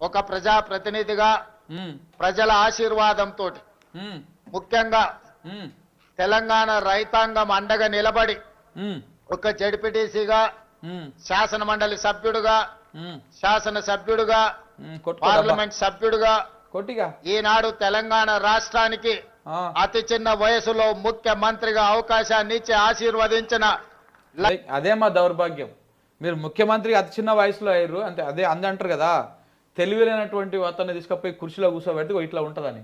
ఒక ప్రజా ప్రతినిధిగా ఉమ్, ప్రజల ఆశీర్వాదంతో ఉమ్, ముఖ్యంగా ఉమ్, తెలంగాణ రైతాంగం అండగా నిలబడి ఉమ్, ఒక జడ్పీటీసీగా ఉమ్, శాసన మండలి సభ్యుడుగా ఉమ్, శాసన సభ్యుడుగా కొట్టుకో డబ్బా. పార్లమెంట్ సభ్యుడుగా కొట్టిగా ఈనాడు తెలంగాణ రాష్ట్రానికి ఆ. అతి చిన్న వయసులో ముఖ్యమంత్రిగా అవకాశాన్ని ఇచ్చి ఆశీర్వదించిన అదే మా దౌర్భాగ్యం. మీరు ముఖ్యమంత్రి అతి చిన్న వయసులో అయ్యారు అంతే. అదే అంటారు కదా, తెలివిలేనటువంటి అతన్ని తీసుకుపోయి కుర్చీలో కూర్చోబెడితే ఇట్లా ఉంటుందని.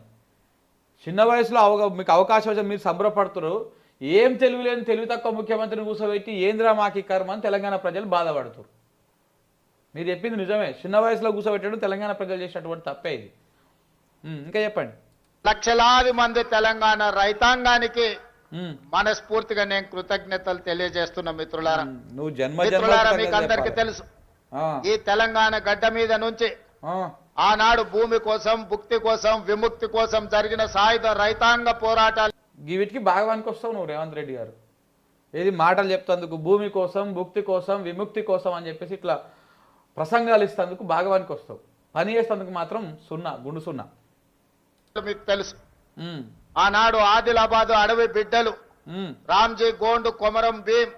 చిన్న వయసులో మీకు అవకాశం వచ్చి మీరు సంబరపడుతున్నారు. ఏం తెలివిలేని తెలివి తక్కువ ముఖ్యమంత్రిని కూర్చోబెట్టి ఏంద్రా మాకి కర్మ అని తెలంగాణ ప్రజలు బాధపడుతారు. మీరు చెప్పింది నిజమే, చిన్న వయసులో కూర్చోబెట్టడం తెలంగాణ ప్రజలు చేసినటువంటి తప్పే ఇది. ఇంకా చెప్పండి. లక్షలాది మంది తెలంగాణ రైతాంగానికి ఉమ్, మనస్ఫూర్తిగా నేను కృతజ్ఞతలు తెలియజేస్తున్న మిత్రులారా. నువ్వు జన్మ మిత్రులారా, జన్మ మీకు అందరికీ తెలుసు, ఈ తెలంగాణ గడ్డ మీద నుంచి ఆనాడు భూమి కోసం, భుక్తి కోసం, విముక్తి కోసం జరిగిన సాయుధ రైతాంగ పోరాటాలు వీటికి బాగా పనికొస్తావు నువ్వు రేవంత్ రెడ్డి గారు. ఏది మాటలు చెప్తందుకు భూమి కోసం, భుక్తి కోసం, విముక్తి కోసం అని చెప్పేసి ఇట్లా ప్రసంగాలు ఇస్తేందుకు బాగా పనికొస్తావు. పని చేసేందుకు మాత్రం సున్నా, గుండు సున్నా. మీకు తెలుసు, ఆనాడు ఆదిలాబాద్ అడవి బిడ్డలు రామ్జీ గోండు, కొమరం భీం,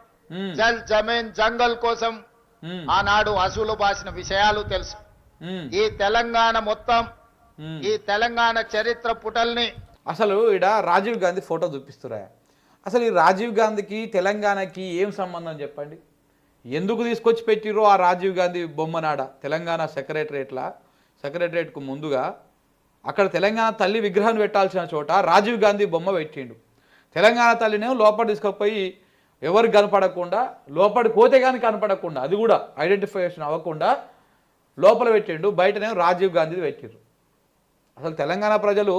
జల్ జమీన్ జంగల్ కోసం ఆనాడు అసూలు బాసిన విషయాలు తెలుసు. ఈ తెలంగాణ మొత్తం, ఈ తెలంగాణ చరిత్ర పుటల్ని అసలు ఈడ రాజీవ్ గాంధీ ఫోటో చూపిస్తురా. అసలు ఈ రాజీవ్ గాంధీకి తెలంగాణకి ఏం సంబంధం చెప్పండి? ఎందుకు తీసుకొచ్చి పెట్టిరో ఆ రాజీవ్ గాంధీ బొమ్మనాడ తెలంగాణ సెక్రటరేట్కు ముందుగా అక్కడ తెలంగాణ తల్లి విగ్రహాన్ని పెట్టాల్సిన చోట రాజీవ్ గాంధీ బొమ్మ పెట్టిండు. తెలంగాణ తల్లినేమో లోపల తీసుకుపోయి ఎవరికి కనపడకుండా, లోపలి కోతే కానీ కనపడకుండా, అది కూడా ఐడెంటిఫికేషన్ అవ్వకుండా లోపల పెట్టిండు. బయటనేమో రాజీవ్ గాంధీది పెట్టిండ్రు. అసలు తెలంగాణ ప్రజలు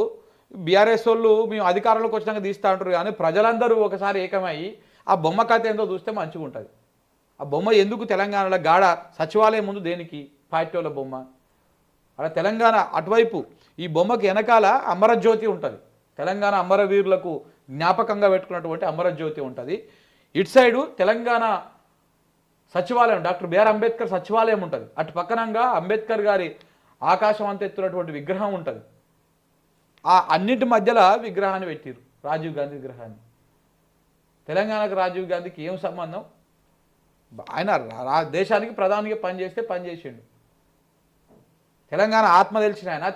బీఆర్ఎస్ వాళ్ళు మేము అధికారంలోకి వచ్చినాక తీస్తూ ఉంటారు, కానీ ప్రజలందరూ ఒకసారి ఏకమయ్యి ఆ బొమ్మ కథ ఏందో చూస్తే మంచిగా ఉంటుంది. ఆ బొమ్మ ఎందుకు తెలంగాణలో గాడ సచివాలయం ముందు దేనికి పార్టీ వాళ్ళ బొమ్మ? అలా తెలంగాణ అటువైపు ఈ బొమ్మకి వెనకాల అమరజ్యోతి ఉంటుంది. తెలంగాణ అమరవీరులకు జ్ఞాపకంగా పెట్టుకున్నటువంటి అమరజ్యోతి ఉంటుంది. ఇటు సైడు తెలంగాణ సచివాలయం, డాక్టర్ బిఆర్ అంబేద్కర్ సచివాలయం ఉంటుంది. అటు పక్కనంగా అంబేద్కర్ గారి ఆకాశం అంత ఎత్తున్నటువంటి విగ్రహం ఉంటుంది. ఆ అన్నిటి మధ్యలో విగ్రహాన్ని పెట్టిరు, రాజీవ్ గాంధీ విగ్రహాన్ని. తెలంగాణకు రాజీవ్ గాంధీకి ఏం సంబంధం? ఆయన దేశానికి ప్రధానిగా పనిచేస్తే పనిచేసిండు. తెలంగాణ ఆత్మ తెలిసిన ఆయన